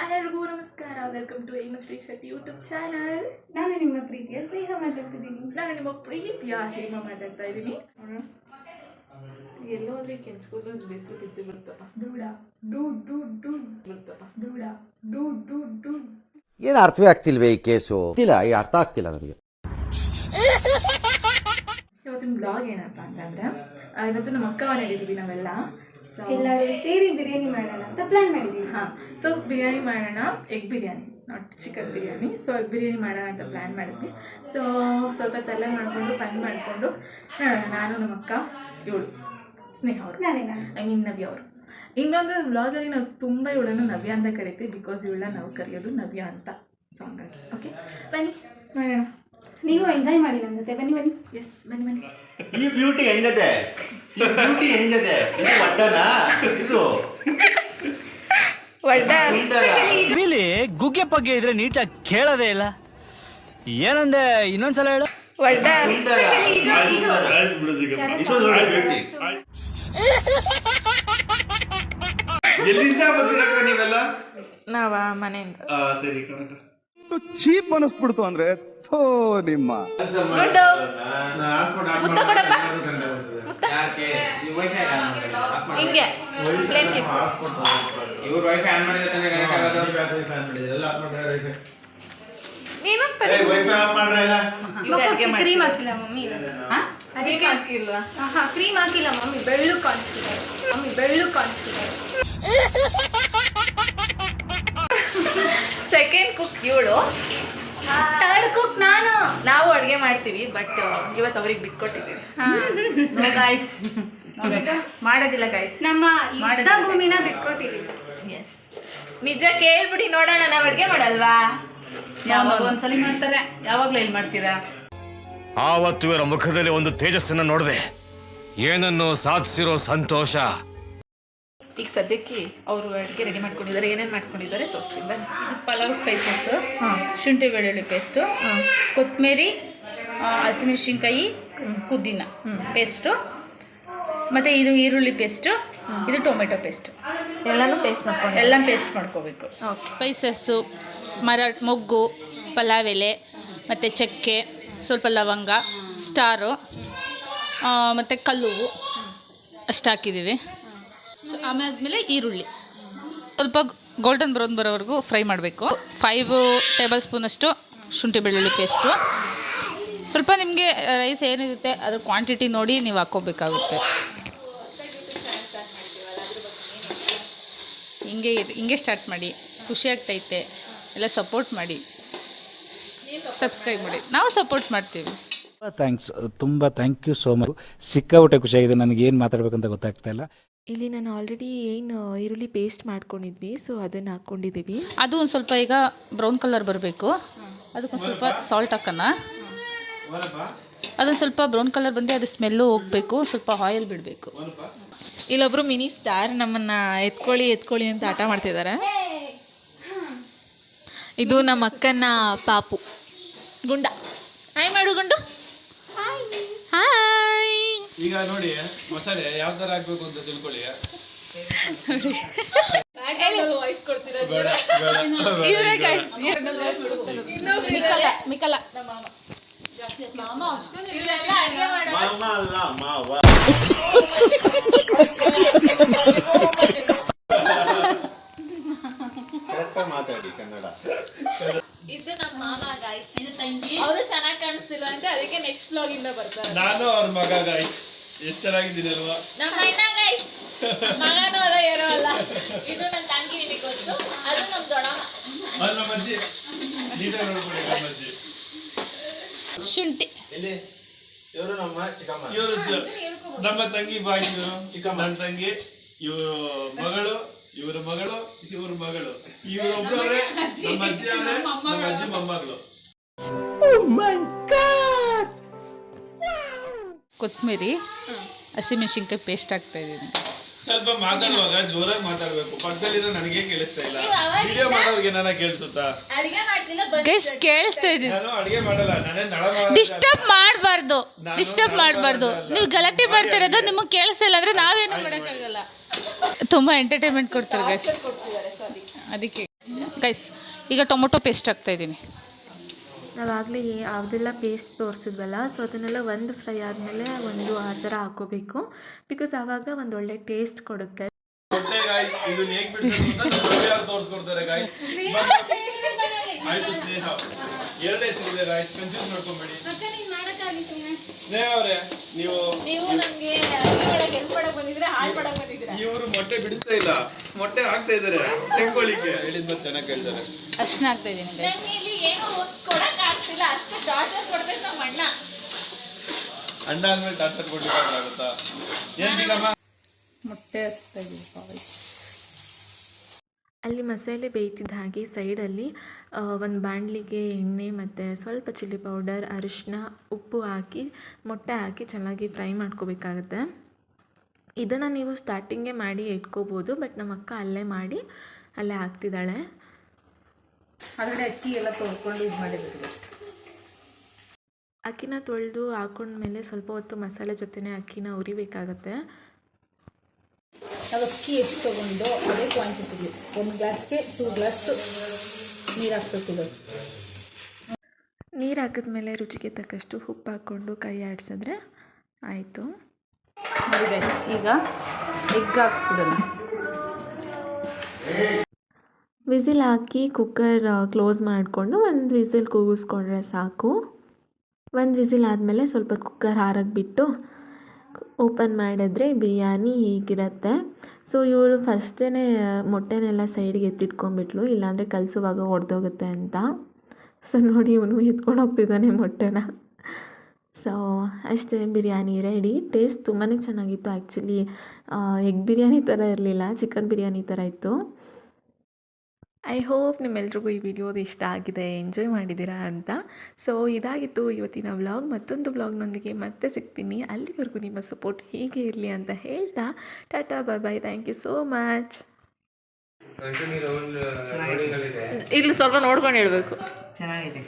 ಎಲ್ಲರಿಗೂ ನಮಸ್ಕಾರ. Welcome to Shri Shetty YouTube channel. ನಾನು ನಿಮ್ಮ ಪ್ರೀತಿಯ ಸ್ನೇಹ ಮಾತಾಡ್ತಿದ್ದೀನಿ. ನಾನು ನಿಮ್ಮ ಪ್ರೀತಿಯ ಹೇಮ ಮಾತಾಡ್ತಾ ಇದ್ದೀನಿ. ಎಲ್ಲೋದ್ರೆ ಕೆಂಚ್ಕೋದು ಬಿಸಿಲು ಬಿದ್ದು ಬಿಡ್ತಪ್ಪ. ದೂಡ ಡೂಡ್ ಡೂಡ್ ಡೂಡ್ ಬಿಡ್ತಪ್ಪ. ದೂಡ ಡೂಡ್ ಡೂಡ್ ಡೂಡ್. ಏನು ಅರ್ಥವೇ ಆಗ್ತಿಲ್ವೇ ಈ ಕೇಸು? ಇಲ್ಲ, ಈ ಅರ್ಥ ಆಗ್ತಿಲ್ಲ ನನಗೆ. ಇವತ್ತಿನ ಬ್ಲಾಗ್ ಏನಪ್ಪ ಅಂತಂದ್ರೆ, ಇವತ್ತು ನಮ್ಮ ಅಕ್ಕ ಮನೆಯಲ್ಲಿದ್ದೀವಿ ನಾವೆಲ್ಲ. ಎಲ್ಲರೂ ಸೇರಿ ಬಿರಿಯಾನಿ ಮಾಡೋಣ ಅಂತ ಪ್ಲಾನ್ ಮಾಡಿದ್ದೀವಿ. ಸೊ ಬಿರಿಯಾನಿ ಮಾಡೋಣ, egg biryani, not chicken biryani. So egg biryani ಮಾಡೋಣ ಅಂತ ಪ್ಲ್ಯಾನ್ ಮಾಡಿದ್ವಿ. ಸೊ ಸ್ವಲ್ಪ ತಲೆ ಮಾಡಿಕೊಂಡು ಫನ್ ಮಾಡಿಕೊಂಡು ನಾನು ನಮ್ಮ ಅಕ್ಕ, ಇವಳು ಸ್ನೇಹ ಅವರು, ಐ ಮೀನ್ ನವ್ಯ ಅವರು. ಇನ್ನೊಂದು ವ್ಲಾಗಲ್ಲಿ ನಾವು ತುಂಬ ಇವಳನ್ನು ನವ್ಯ ಅಂತ ಕರಿತೀವಿ, ಬಿಕಾಸ್ ಇವಳನ್ನ ನಾವು ಕರೆಯೋದು ನವ್ಯ ಅಂತ ಸಾಂಗಾಗಿ. ಓಕೆ, ಬನ್ನಿ ಮಾಡೋಣ. ನೀವು ಎಂಜಾಯ್ ಮಾಡಿ ನನ್ನ ಜೊತೆ. ಬನ್ನಿ ಬನ್ನಿ. ಎಸ್, ಬನ್ನಿ ಬನ್ನಿ. ಈ ಬ್ಯೂಟಿ ಹೆಂಗದೆ? ಈ ಬ್ಯೂಟಿ ಹೆಂಗದೆ? ಇದು ಒಡ್ಡನಾ? ಇದು ಇಲ್ಲಿ ಗುಗ್ಗೆ ಪಗ್ಗೆ ಇದ್ರೆ ನೀಟಾಗಿ ಕೇಳೋದೇ ಇಲ್ಲ. ಏನಂದೆ ಇನ್ನೊಂದ್ಸಲ ಹೇಳು. ಎಲ್ಲಿಂದ ಬಂದಿರಕ್ಕ ನೀವೆಲ್ಲ? ನಾವ ಮನೆಯಿಂದ. ಸರಿ ಕಣಕ. ಚೀಪ್ ಅನಿಸ್ಬಿಡ್ತು ಅಂದ್ರೆ ಥೋ ನಿಮ್ಮ ಹಿಂಗೆ ಪ್ಲೇನ್ ಕಿಸ್. ಇವ್ರು ವೈಫೈ ಆನ್ ಮಾಡಿದ್ರೆ ತಾನೇ ಕನೆಕ್ಟ್ ಆಗೋದು. ನೀನು ವೈಫೈ ಆಫ್ ಮಾಡ್ರಲ್ಲ. ಕ್ರೀಮ್ ಹಾಕಿಲ್ಲ ಮಮ್ಮಿ. ಅದಕ್ಕೆ ಹಾಕಿಲ್ವಾ? ಕ್ರೀಮ್ ಹಾಕಿಲ್ಲ ಮಮ್ಮಿ. ಬೆಳ್ಳು ಕಾಣಿಸ್ತಿದೆ ಮಮ್ಮಿ, ಬೆಳ್ಳು ಕಾಣಿಸ್ತಿದೆ. ಸೆಕೆಂಡ್ ಕುಕ್ ಇವಳು, ಥರ್ಡ್ ಕುಕ್ ನಾನು. ನಾವು ಅಡುಗೆ ಮಾಡ್ತೀವಿ, ಬಟ್ ಇವತ್ತು ಅವ್ರಿಗೆ ಬಿಟ್ಕೊಟ್ಟಿದ್ದೀವಿ. ಮಾಡೋದಿಲ್ಲ ಗೈಸ್, ನಮ್ಮ ಯುದ್ಧ ಭೂಮಿನ ಬಿಟ್ಕೊಟ್ಟಿದ್ದೀವಿ. ಎಸ್, ನಿಜ ಕೇಳ್ಬಿಡಿ ನೋಡೋಣ. ನಾವು ಅಡುಗೆ ಮಾಡಲ್ವಾ? ಯಾವಾಗ ಒಂದ್ಸಲಿ ಮಾಡ್ತಾರೆ, ಯಾವಾಗ್ಲೂ ಇಲ್ಲಿ ಮಾಡ್ತೀರಾ? ಆವತ್ತು ಇವರ ಮುಖದಲ್ಲಿ ಒಂದು ತೇಜಸ್ಸನ್ನ ನೋಡಿದೆ. ಏನನ್ನು ಸಾಧಿಸಿರೋ ಸಂತೋಷ. ಈಗ ಸದ್ಯಕ್ಕೆ ಅವರು ಅಡುಗೆ ರೆಡಿ ಮಾಡ್ಕೊಂಡಿದ್ದಾರೆ. ಏನೇನು ಮಾಡ್ಕೊಂಡಿದ್ದಾರೆ ತೋರಿಸ್ತೀನಿ ಬನ್ನಿ. ಇದು ಪಲಾವ್ ಸ್ಪೈಸಸ್, ಶುಂಠಿ ಬೆಳ್ಳುಳ್ಳಿ ಪೇಸ್ಟು, ಕೊತ್ತಂಬರಿ, ಹಸಿಮೆಣಸಿನ್ಕಾಯಿ, ಪುದೀನ ಪೇಸ್ಟು, ಮತ್ತು ಇದು ಈರುಳ್ಳಿ ಪೇಸ್ಟು, ಇದು ಟೊಮೆಟೊ ಪೇಸ್ಟು. ಎಲ್ಲನೂ ಪೇಸ್ಟ್ ಮಾಡ್ಕೊಂಡು ಎಲ್ಲ ಪೇಸ್ಟ್ ಮಾಡ್ಕೋಬೇಕು. ಸ್ಪೈಸಸ್ಸು, ಮೊಗ್ಗು, ಪಲಾವ್ ಎಲೆ, ಮತ್ತು ಚಕ್ಕೆ, ಸ್ವಲ್ಪ ಲವಂಗ, ಸ್ಟಾರು, ಮತ್ತು ಕಲ್ಲುವು ಅಷ್ಟು ಹಾಕಿದ್ದೀವಿ. ಸೊ ಆಮೇಲೆ ಈರುಳ್ಳಿ ಸ್ವಲ್ಪ ಗೋಲ್ಡನ್ ಬ್ರೌನ್ ಬರೋವರೆಗೂ ಫ್ರೈ ಮಾಡಬೇಕು. 5 ಟೇಬಲ್ ಸ್ಪೂನಷ್ಟು ಶುಂಠಿ ಬೆಳ್ಳುಳ್ಳಿ ಪೇಸ್ಟು. ಸ್ವಲ್ಪ ನಿಮಗೆ ರೈಸ್ ಏನಿರುತ್ತೆ ಅದ್ರ ಕ್ವಾಂಟಿಟಿ ನೋಡಿ ನೀವು ಹಾಕ್ಕೋಬೇಕಾಗುತ್ತೆ. ಹಿಂಗೆ ಸ್ಟಾರ್ಟ್ ಮಾಡಿ. ಖುಷಿ ಆಗ್ತೈತೆ. ಎಲ್ಲ ಸಪೋರ್ಟ್ ಮಾಡಿ, ಸಬ್ಸ್ಕ್ರೈಬ್ ಮಾಡಿ. ನಾವು ಸಪೋರ್ಟ್ ಮಾಡ್ತೀವಿ. ಥ್ಯಾಂಕ್ಸ್, ತುಂಬ ಥ್ಯಾಂಕ್ ಯು ಸೋ ಮಚ್. ಸಿಕ್ಕಾಬಿಟ್ಟೆ ಖುಷಿಯಾಗಿದೆ. ನನಗೆ ಏನು ಮಾತಾಡ್ಬೇಕಂತ ಗೊತ್ತಾಗ್ತಾ ಇಲ್ಲ. ಇಲ್ಲಿ ನಾನು ಆಲ್ರೆಡಿ ಏನು ಈರುಳ್ಳಿ ಪೇಸ್ಟ್ ಮಾಡ್ಕೊಂಡಿದ್ವಿ, ಸೊ ಅದನ್ನು ಹಾಕ್ಕೊಂಡಿದ್ದೀವಿ. ಅದು ಒಂದು ಸ್ವಲ್ಪ ಈಗ ಬ್ರೌನ್ ಕಲರ್ ಬರಬೇಕು. ಅದಕ್ಕೊಂದು ಸ್ವಲ್ಪ ಸಾಲ್ಟ್ ಹಾಕೋಣ. ಅದೊಂದು ಸ್ವಲ್ಪ ಬ್ರೌನ್ ಕಲರ್ ಬಂದು ಅದು ಸ್ಮೆಲ್ಲು ಹೋಗಬೇಕು. ಸ್ವಲ್ಪ ಆಯಿಲ್ ಬಿಡಬೇಕು. ಇಲ್ಲೊಬ್ರು ಮಿನಿ ಸ್ಟಾರ್ ನಮ್ಮನ್ನ ಎತ್ಕೊಳ್ಳಿ ಅಂತ ಆಟ ಮಾಡ್ತಿದ್ದಾರೆ. ಇದು ನಮ್ಮ ಅಕ್ಕನ ಪಾಪು ಗುಂಡ. ಹಾಯ್ ಮಾಡು ಗುಂಡು. ಹಾಯ್. ಈಗ ನೋಡಿ ಮಸಾಲೆ ಯಾವ ತರ ಹಾಕ್ಬೇಕು ಅಂತ ತಿಳ್ಕೊಳ್ಳಿ. ಮಿಕಲ ಮಾತಾಡಿ ಕನ್ನಡ. ಇದು ನಮ್ಮ ಮಾಮ ಗೈಸ್. ಅವರು ಚೆನ್ನಾಗಿ ಕಾಣಿಸ್ತಿಲ್ಲ ಅಂತ ಅದಕ್ಕೆ ನೆಕ್ಸ್ಟ್ ವ್ಲಾಗ್ ಇಂದ ಬರ್ತಾರೆ. ನಾನು ಅವ್ರ ಮಗ ಗೈಸ್. ಎಷ್ಟು ಚೆನ್ನಾಗಿದ್ದೀನಿ ಅಲ್ವಾ? ನಮ್ಮ ಅಣ್ಣ ಗೈಸ್. ಮಗನೂ ಅಲ್ಲ ಏನೋ ಅಲ್ಲ. ಇದು ನನ್ನ ತಂಗಿ, ನಿಮಗೆ ಗೊತ್ತು. ಅದು ನಮ್ಮ ದೊಡ್ಡಮ್ಮ. ಅದು ನಮ್ಮ ಅಜ್ಜಿ. ನೀಟಾಗಿ ನೋಡ್ಕೊಳ್ಳಿ ನಮ್ಮ ಅಜ್ಜಿ. ಶುಂಠಿ. ಇಲ್ಲಿ ಇವರು ನಮ್ಮ ಚಿಕ್ಕಮ್ಮ. ಇವರು ನಮ್ಮ ತಂಗಿ ಬಾಯಿ. ಚಿಕ್ಕಮ್ಮ ನನ್ನ ತಂಗಿ. ಇವರು ಮಗಳು, ಇವ್ರ ಮಗಳು, ಇವ್ರ ಮಗಳು. ಇವರೊಬ್ಬರವರೇ ನಮ್ಮ ಅಜ್ಜಿ ಅವರೇ, ನಮ್ಮ ಅಜ್ಜಿ ಮೊಮ್ಮಗಳು. ಕೊತ್ತಂಬರಿ, ಹಸಿಮೆಣಸಿನ್ಕಾಯಿ ಪೇಸ್ಟ್ ಹಾಕ್ತಾ ಇದ್ದೀನಿ. ಸ್ವಲ್ಪ ಮಾತಾಡುವಾಗ ಜೋರಾಗಿ ಮಾತಾಡ್ಬೇಕು. ಪಕ್ಕದಲ್ಲಿರೋ ನನಗೆ ಕೇಳಿಸ್ತಾ ಇಲ್ಲ. ವಿಡಿಯೋ ಮಾಡೋರಿಗೆ ಏನಾರ ಕೇಳಿಸುತ್ತಾ? ಗೈಸ್ ಕೇಳಿಸ್ತಾ ಇದ್ದೀನಿ. ನಾನು ಅಡಿಗೆ ಮಾಡಲ್ಲ. ನಾನೇ ಡಿಸ್ಟರ್ಬ್ ಮಾಡಬಾರ್ದು. ನೀವು ಗಲಾಟೆ ಮಾಡ್ತಾ ಇರೋದು ನಿಮಗೆ ಕೇಳಿಸ್ತಿಲ್ಲ ಅಂದ್ರೆ ನಾವೇನು ಮಾಡೋಕ್ಕಾಗಲ್ಲ. ತುಂಬ ಎಂಟರ್ಟೈನ್ಮೆಂಟ್ ಕೊಡ್ತಾರೆ ಗೈಸ್, ಅದಕ್ಕೆ. ಗೈಸ್ ಈಗ ಟೊಮೊಟೊ ಪೇಸ್ಟ್ ಹಾಕ್ತಾಯಿದ್ದೀನಿ. ನಾವಾಗಲೇ ಅದೆಲ್ಲ ಪೇಸ್ಟ್ ತೋರಿಸಿದ್ವಲ್ಲ, ಸೊ ಅದನ್ನೆಲ್ಲ ಒಂದು ಫ್ರೈ ಆದಮೇಲೆ ಒಂದು ಆ ಥರ ಹಾಕೋಬೇಕು. ಬಿಕಾಸ್ ಆವಾಗ ಒಂದು ಒಳ್ಳೆ ಟೇಸ್ಟ್ ಕೊಡುತ್ತೆ. ಮೊಟ್ಟೆ ಗಾಯ್ಸ್ ಇದನ್ನ ಹೇಗೆ ಬಿಡಿಸೋದು ಅಂತ ನಮ್ಮ ಯಾರು ತೋರಿಸ್ಕೊಡ್ತಾರೆ ಗಾಯ್ಸ್. ಆಯ್ತು ಸ್ನೇಹ ಎರಡೇ ಸಿಗಿದೆ ಗಾಯ್ಸ್, ಕನ್ಫ್ಯೂಸ್ ಮಾಡ್ಕೊಂಬೇಡಿ. ಸ್ನೇಹ ಅವರೇ ನೀವು ನನಗೆ ಅಡುಗೆ ಮಾಡಕ್ಕೆ ಹೆಲ್ಪ್ ಮಾಡಕ್ಕೆ ಬಂದಿದ್ರೆ ಹಾಳು ಮಾಡಕ್ಕೆ ಬಂದಿದ್ದೀರಾ. ಇವರು ಮೊಟ್ಟೆ ಬಿಡಿಸ್ತಾ ಇಲ್ಲ, ಮೊಟ್ಟೆ ಹಾಕ್ತಾ ಇದ್ದಾರೆ ಸಿಂಪಲಿಗೆ. ಹೇಳಿದ್ ಮತ್ತೆ ಚೆನ್ನಾಗಿ ಕೇಳ್ತಾರೆ. ಅರ್ಶಿನ ಹಾಕ್ತಾಯಿದ್ದೀನಿ ಗೈಸ್. ನನಗೆ ಇಲ್ಲಿ ಏನು ಕೊಡಕ್ಕೆ ಆಗ್ತಿಲ್ಲ, ಅಷ್ಟು ಟಾರ್ಚರ್ ಕೊಡ್ಬೇಕು ನಮ್ಮ ಅಣ್ಣ. ಅಣ್ಣ ಅಂದ್ಮೇಲೆ ಟಾರ್ಚರ್ ಕೊಡ್ಲಿಕ್ಕಾಗುತ್ತಾ? ಏನ್ ಸಿಗಮ್ಮ? ಮೊಟ್ಟೆ ಹಾಕ್ತಾಯಿದ್ದೀನಿ. ಅಲ್ಲಿ ಮಸಾಲೆ ಬೇಯ್ತಿದ್ದ ಹಾಗೆ ಸೈಡಲ್ಲಿ ಒಂದು ಬಾಣಲಿಗೆ ಎಣ್ಣೆ ಮತ್ತು ಸ್ವಲ್ಪ ಚಿಲ್ಲಿ ಪೌಡರ್, ಅರಿಶಿನ, ಉಪ್ಪು ಹಾಕಿ ಮೊಟ್ಟೆ ಹಾಕಿ ಚೆನ್ನಾಗಿ ಫ್ರೈ ಮಾಡ್ಕೋಬೇಕಾಗತ್ತೆ. ಇದನ್ನು ನೀವು ಸ್ಟಾರ್ಟಿಂಗೇ ಮಾಡಿ ಇಟ್ಕೋಬೋದು, ಬಟ್ ನಮ್ಮ ಅಕ್ಕ ಅಲ್ಲೇ ಮಾಡಿ ಅಲ್ಲೇ ಹಾಕ್ತಿದ್ದಾಳೆ. ಅದರಲ್ಲಿ ಅಕ್ಕಿ ಎಲ್ಲ ತೊಳ್ಕೊಂಡು ಇದು ಮಾಡಿದ್ರು. ಅಕ್ಕಿನ ತೊಳೆದು ಹಾಕೊಂಡ್ಮೇಲೆ ಸ್ವಲ್ಪ ಹೊತ್ತು ಮಸಾಲೆ ಜೊತೆನೇ ಅಕ್ಕಿನ ಉರಿಬೇಕಾಗತ್ತೆ. ನಾವು ಅಕ್ಕಿ ಎಷ್ಟು ತೊಗೊಂಡು ಅದೇ ಕ್ವಾಂಟಿಟಿಗೆ 1 ಗ್ಲಾಸ್ಗೆ 2 ಗ್ಲಾಸ್ ನೀರು ಹಾಕ್ಬೇಕು. ನೀರು ಹಾಕಿದ್ಮೇಲೆ ರುಚಿಗೆ ತಕ್ಕಷ್ಟು ಉಪ್ಪು ಹಾಕ್ಕೊಂಡು ಕೈ ಆಡಿಸಿದ್ರೆ ಆಯಿತು. ನೋಡಿ ಗೈಸ್, ಈಗ ಎಗ್ ಹಾಕ್ಬಿಡೋಣ. ವಿಸಿಲ್ ಹಾಕಿ ಕುಕ್ಕರ್ ಕ್ಲೋಸ್ ಮಾಡಿಕೊಂಡು ಒಂದು ವಿಸಿಲ್ ಕೂಗಿಸ್ಕೊಂಡ್ರೆ ಸಾಕು. ಒಂದು ವಿಸಿಲ್ ಆದಮೇಲೆ ಸ್ವಲ್ಪ ಕುಕ್ಕರ್ ಹಾರಕ್ಕೆ ಬಿಟ್ಟು ಓಪನ್ ಮಾಡಿದ್ರೆ ಬಿರಿಯಾನಿ ಹೀಗಿರುತ್ತೆ. ಸೊ ಇವಳು ಫಸ್ಟೇ ಮೊಟ್ಟೆನೆಲ್ಲ ಸೈಡ್ಗೆ ಎತ್ತಿಟ್ಕೊಂಡ್ಬಿಟ್ಲು, ಇಲ್ಲಾಂದರೆ ಕಲಿಸುವಾಗ ಒಡೆದೋಗುತ್ತೆ ಅಂತ. ಸೊ ನೋಡಿ ಇವನು ಎತ್ಕೊಂಡು ಹೋಗ್ತಿದ್ದಾನೆ ಮೊಟ್ಟೆನ. ಸೊ ಅಷ್ಟೇ, ಬಿರಿಯಾನಿ ರೆಡಿ. ಟೇಸ್ಟ್ ತುಂಬಾ ಚೆನ್ನಾಗಿತ್ತು. ಆ್ಯಕ್ಚುಲಿ ಎಗ್ ಬಿರಿಯಾನಿ ಥರ ಇರಲಿಲ್ಲ, ಚಿಕನ್ ಬಿರಿಯಾನಿ ಥರ ಇತ್ತು. ಐ ಹೋಪ್ ನಿಮ್ಮೆಲ್ರಿಗೂ ಈ ವಿಡಿಯೋದು ಇಷ್ಟ ಆಗಿದೆ, ಎಂಜಾಯ್ ಮಾಡಿದ್ದೀರಾ ಅಂತ. ಸೊ ಇದಾಗಿತ್ತು ಇವತ್ತಿನ ವ್ಲಾಗ್. ಮತ್ತೊಂದು ವ್ಲಾಗ್ನೊಂದಿಗೆ ಮತ್ತೆ ಸಿಗ್ತೀನಿ. ಅಲ್ಲಿವರೆಗೂ ನಿಮ್ಮ ಸಪೋರ್ಟ್ ಹೀಗೆ ಇರಲಿ ಅಂತ ಹೇಳ್ತಾ tata bye bye. Thank you so much. ಇಲ್ಲಿ ಸ್ವಲ್ಪ ನೋಡ್ಕೊಂಡು ಹೇಳ್ಬೇಕು. ಚೆನ್ನಾಗಿದೆ.